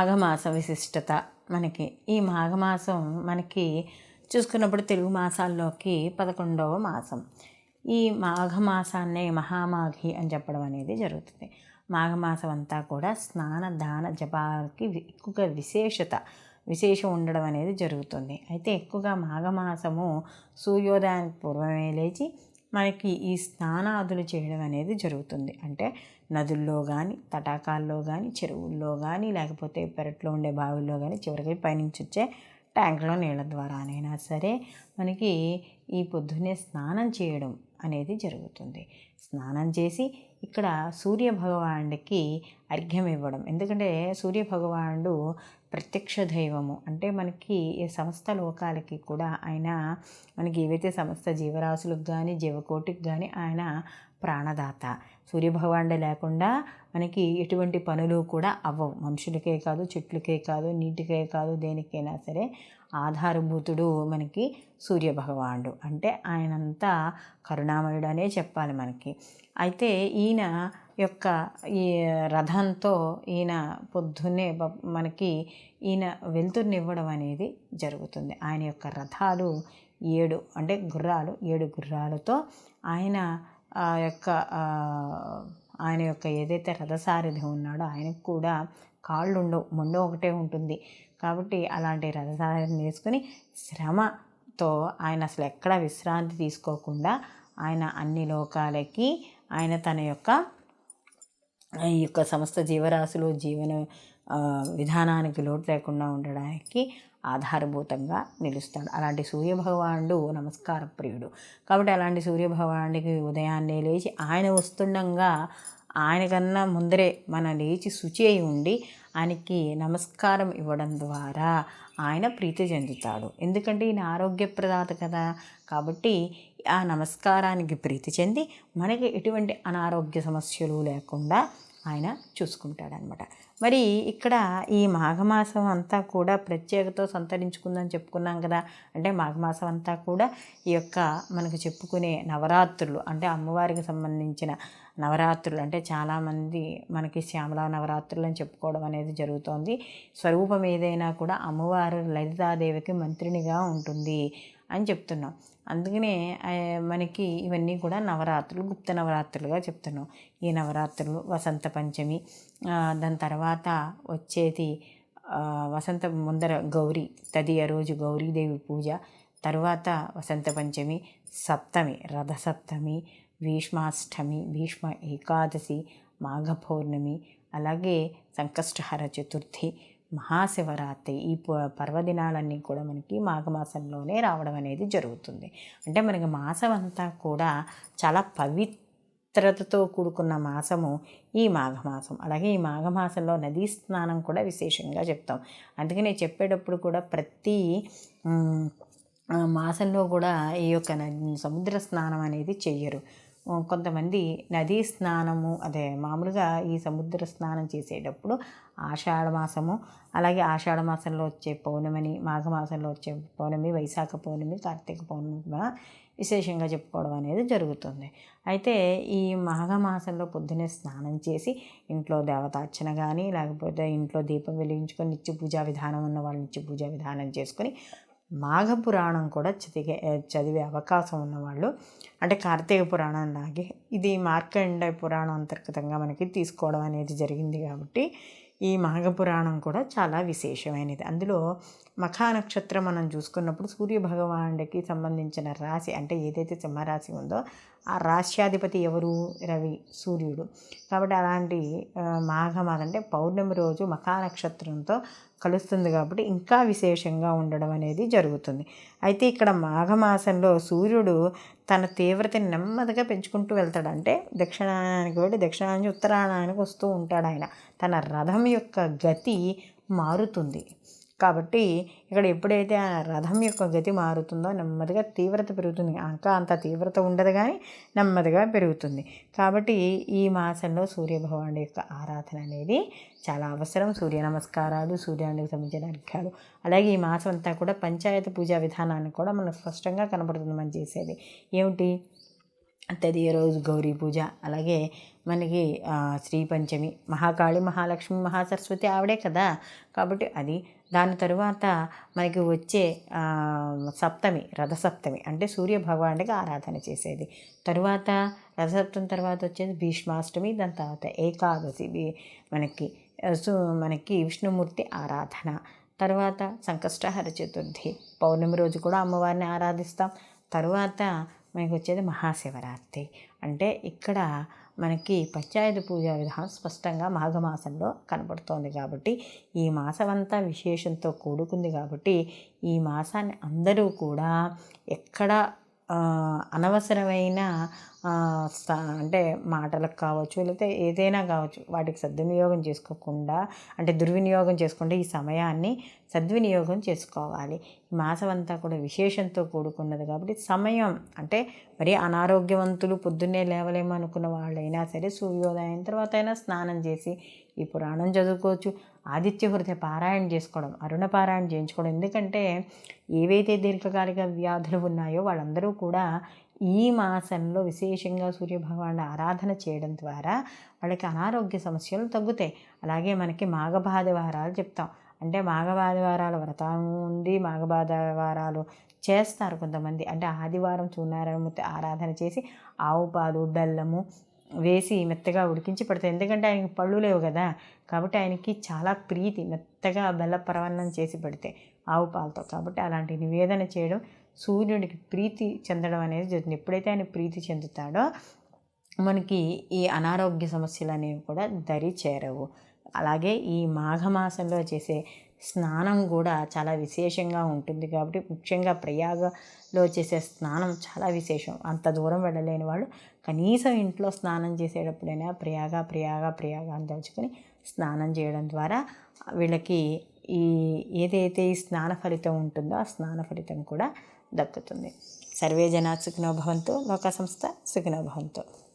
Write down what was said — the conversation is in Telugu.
మాఘమాస విశిష్టత మనకి ఈ మాఘమాసం మనకి చూసుకున్నప్పుడు తెలుగు మాసాల్లోకి 11వ మాసం. ఈ మాఘమాసాన్నే మహామాఘి అని చెప్పడం అనేది జరుగుతుంది. మాఘమాసం అంతా కూడా స్నాన దాన జపాలకి ఎక్కువగా విశేషం ఉండడం అనేది జరుగుతుంది. అయితే ఎక్కువగా మాఘమాసము సూర్యోదయానికి పూర్వమే లేచి మనకి ఈ స్నానాదులు చేయడం అనేది జరుగుతుంది. అంటే నదుల్లో కానీ, తటాకాల్లో కానీ, చెరువుల్లో కానీ, లేకపోతే పెరట్లో ఉండే బావిల్లో కానీ, చివరికి పైనుంచి వచ్చే ట్యాంకులో నీళ్ళ ద్వారానైనా సరే మనకి ఈ పొద్దున్నే స్నానం చేయడం అనేది జరుగుతుంది. స్నానం చేసి ఇక్కడ సూర్యభగవానుడికి అర్ఘ్యం ఇవ్వడం. ఎందుకంటే సూర్యభగవానుడు ప్రత్యక్ష దైవము. అంటే మనకి ఈ సమస్త లోకాలకి కూడా ఆయన మనకి ఏవైతే సమస్త జీవరాశులకు కానీ జీవకోటికి కానీ ఆయన ప్రాణదాత. సూర్యభగవానుడే లేకుండా మనకి ఎటువంటి పనులు కూడా అవ్వవు. మనుషులకే కాదు, చెట్లకే కాదు, నీటికే కాదు, దేనికైనా సరే ఆధారభూతుడు మనకి సూర్యభగవానుడు. అంటే ఆయనంతా కరుణామయుడు అనే చెప్పాలి మనకి. అయితే ఈయన యొక్క ఈ రథంతో ఈయన పొద్దున్నే మనకి ఈయన వెలుతురునివ్వడం అనేది జరుగుతుంది. ఆయన యొక్క రథాలు 7 అంటే గుర్రాలు, 7 గుర్రాలతో ఆయన యొక్క ఏదైతే రథసారథి ఉన్నాడో ఆయనకు కూడా కాళ్ళు ఉండవు, మొండో ఒకటే ఉంటుంది. కాబట్టి అలాంటి రథసారథిని వేసుకుని శ్రమతో ఆయన అసలు ఎక్కడా విశ్రాంతి తీసుకోకుండా ఆయన అన్ని లోకాలకి ఆయన తన యొక్క ఈ యొక్క సమస్త జీవరాశులు జీవన విధానానికి లోటు లేకుండా ఉండడానికి ఆధారభూతంగా నిలుస్తాడు. అలాంటి సూర్యభగవానుడు నమస్కార ప్రియుడు. కాబట్టి అలాంటి సూర్యభగవానుడికి ఉదయాన్నే లేచి ఆయన వస్తుండగా ఆయనకన్నా ముందరే మన లేచి శుచి అయి ఉండి ఆయనకి నమస్కారం ఇవ్వడం ద్వారా ఆయన ప్రీతి చెందుతాడు. ఎందుకంటే ఈయన ఆరోగ్యప్రదాత కదా. కాబట్టి ఆ నమస్కారానికి ప్రీతి చెంది మనకి ఎటువంటి అనారోగ్య సమస్యలు లేకుండా ఆయన చూసుకుంటాడనమాట. మరి ఇక్కడ ఈ మాఘమాసం అంతా కూడా ప్రత్యేకతో సంతరించుకుందని చెప్పుకున్నాం కదా. అంటే మాఘమాసం అంతా కూడా ఈ యొక్క మనకు చెప్పుకునే నవరాత్రులు, అంటే అమ్మవారికి సంబంధించిన నవరాత్రులు. అంటే చాలామంది మనకి శ్యామలా నవరాత్రులు అని చెప్పుకోవడం అనేది జరుగుతోంది. స్వరూపం ఏదైనా కూడా అమ్మవారు లలితాదేవికి మంత్రినిగా ఉంటుంది అని చెప్తున్నాం. అందుకనే మనకి ఇవన్నీ కూడా నవరాత్రులు, గుప్త నవరాత్రులుగా చెప్తున్నాం. ఈ నవరాత్రులు వసంత పంచమి, దాని తర్వాత వచ్చేది వసంత ముందర గౌరీ తదియ రోజు గౌరీదేవి పూజ, తర్వాత వసంత పంచమి, సప్తమి రథసప్తమి, భీష్మాష్టమి, భీష్మ ఏకాదశి, మాఘ పౌర్ణమి, అలాగే సంకష్టహర చతుర్థి, మహాశివరాత్రి. ఈ పర్వదినాలన్నీ కూడా మనకి మాఘమాసంలోనే రావడం అనేది జరుగుతుంది. అంటే మనకి మాసం అంతా కూడా చాలా పవిత్రతతో కూడుకున్న మాసము ఈ మాఘమాసం. అలాగే ఈ మాఘమాసంలో నదీ స్నానం కూడా విశేషంగా చెప్తాం. అందుకని చెప్పేటప్పుడు కూడా ప్రతి మాసంలో కూడా ఈ యొక్క సముద్ర స్నానం అనేది చెయ్యరు. కొంతమంది నదీ స్నానము మామూలుగా ఈ సముద్ర స్నానం చేసేటప్పుడు ఆషాఢమాసము, అలాగే ఆషాఢమాసంలో వచ్చే పౌర్ణమిని, మాఘమాసంలో వచ్చే పౌర్ణమి, వైశాఖ పౌర్ణమి, కార్తీక పౌర్ణమి విశేషంగా చెప్పుకోవడం అనేది జరుగుతుంది. అయితే ఈ మాఘమాసంలో పొద్దున్నే స్నానం చేసి ఇంట్లో దేవతార్చన కానీ, లేకపోతే ఇంట్లో దీపం వెలిగించుకొని నిత్య పూజా విధానం ఉన్న వాళ్ళు నిత్య పూజా విధానం చేసుకొని మాఘ పురాణం కూడా చదివే అవకాశం ఉన్నవాళ్ళు, అంటే కార్తీక పురాణం లాగే ఇది మార్కండేయ పురాణం అంతర్గతంగా మనకి తీసుకోవడం అనేది జరిగింది. కాబట్టి ఈ మాఘ పురాణం కూడా చాలా విశేషమైనది. అందులో మఖా నక్షత్రం మనం చూసుకున్నప్పుడు సూర్యభగవానుడికి సంబంధించిన రాశి, అంటే ఏదైతే సింహరాశి ఉందో ఆ రాశ్యాధిపతి ఎవరు? రవి, సూర్యుడు. కాబట్టి అలాంటి మాఘమాసం అంటే పౌర్ణమి రోజు మఖా నక్షత్రంతో కలుస్తుంది కాబట్టి ఇంకా విశేషంగా ఉండడం అనేది జరుగుతుంది. అయితే ఇక్కడ మాఘమాసంలో సూర్యుడు తన తీవ్రతని నెమ్మదిగా పెంచుకుంటూ వెళ్తాడు. అంటే దక్షిణాయనానికి వెళ్ళి దక్షిణానికి ఉత్తరాయణానికి వస్తూ ఉంటాడు. ఆయన తన రథం యొక్క గతి మారుతుంది. కాబట్టి ఇక్కడ ఎప్పుడైతే ఆ రథం యొక్క గతి మారుతుందో నెమ్మదిగా తీవ్రత పెరుగుతుంది. ఇంకా అంత తీవ్రత ఉండదు కానీ నెమ్మదిగా పెరుగుతుంది. కాబట్టి ఈ మాసంలో సూర్యభగవానుడి యొక్క ఆరాధన అనేది చాలా అవసరం. సూర్య నమస్కారాలు, సూర్యానికి సంబంధించిన అర్ఘ్యాలు, అలాగే ఈ మాసం అంతా కూడా పంచాయతీ పూజా విధానాన్ని కూడా మనకు స్పష్టంగా కనబడుతుంది. మనం చేసేది ఏమిటి? తదియ రోజు గౌరీ పూజ, అలాగే మనకి శ్రీ పంచమి, మహాకాళి, మహాలక్ష్మి, మహాసరస్వతి ఆవిడే కదా, కాబట్టి అది. దాని తరువాత మనకి వచ్చే సప్తమి, రథసప్తమి అంటే సూర్య భగవానుడికి ఆరాధన చేసేది. తరువాత రథసప్తమి తర్వాత వచ్చేది భీష్మాష్టమి, దాని తర్వాత ఏకాదశి మనకి మనకి విష్ణుమూర్తి ఆరాధన. తర్వాత సంకష్టహర చతుర్థి, పౌర్ణమి రోజు కూడా అమ్మవారిని ఆరాధిస్తాం. తరువాత మనకి వచ్చేది మహాశివరాత్రి. అంటే ఇక్కడ మనకి పంచాయత పూజా విధానం స్పష్టంగా మాఘమాసంలో కనపడుతోంది. కాబట్టి ఈ మాసమంతా విశేషంతో కూడుకుంది. కాబట్టి ఈ మాసాన్ని అందరూ కూడా ఎక్కడ అనవసరమైన అంటే మాటలకు కావచ్చు, లేకపోతే ఏదైనా కావచ్చు, వాటికి సద్వినియోగం చేసుకోకుండా, అంటే దుర్వినియోగం చేసుకుంటే ఈ సమయాన్ని సద్వినియోగం చేసుకోవాలి. ఈ మాసం అంతా కూడా విశేషంతో కూడుకున్నది. కాబట్టి సమయం అంటే మరీ అనారోగ్యవంతులు పొద్దున్నే లేవలేము అనుకున్న వాళ్ళైనా సరే సూర్యోదయం తర్వాత అయినా స్నానం చేసి ఈ పురాణం చదువుకోవచ్చు. ఆదిత్య హృదయ పారాయణ చేసుకోవడం, అరుణ పారాయణ చేయించుకోవడం. ఎందుకంటే ఏవైతే దీర్ఘకాలిక వ్యాధులు ఉన్నాయో వాళ్ళందరూ కూడా ఈ మాసంలో విశేషంగా సూర్యభగవానుడి ఆరాధన చేయడం ద్వారా వాళ్ళకి అనారోగ్య సమస్యలు తగ్గుతాయి. అలాగే మనకి మాఘభాదవారాలు చెప్తాం. అంటే మాఘభాదవారాల వ్రతం ఉంది, మాఘభాదవారాలు చేస్తారు కొంతమంది. అంటే ఆదివారం సూర్యనారాయణమూర్తి ఆరాధన చేసి ఆవు పాలు, బెల్లము వేసి మెత్తగా ఉడికించి పెడతాయి. ఎందుకంటే ఆయనకి పళ్ళు లేవు కదా, కాబట్టి ఆయనకి చాలా ప్రీతి మెత్తగా బెల్ల పరవన్నం చేసి పెడితే ఆవు పాలతో. కాబట్టి అలాంటి నివేదన చేయడం సూర్యుడికి ప్రీతి చెందడం అనేది జరుగుతుంది. ఎప్పుడైతే ఆయన ప్రీతి చెందుతాడో మనకి ఈ అనారోగ్య సమస్యలు అనేవి కూడా దరి చేరవు. అలాగే ఈ మాఘమాసంలో చేసే స్నానం కూడా చాలా విశేషంగా ఉంటుంది. కాబట్టి ముఖ్యంగా ప్రయాగలో చేసే స్నానం చాలా విశేషం. అంత దూరం వెళ్ళలేని వాళ్ళు కనీసం ఇంట్లో స్నానం చేసేటప్పుడైనా ప్రయాగ అని తలుచుకొని స్నానం చేయడం ద్వారా వీళ్ళకి ఏదైతే ఈ స్నాన ఫలితం ఉంటుందో ఆ స్నాన ఫలితం కూడా దక్కుతుంది. సర్వే జనా సుఖినో భవంతు, లోకా సంస్థ సుఖినో భవంతు.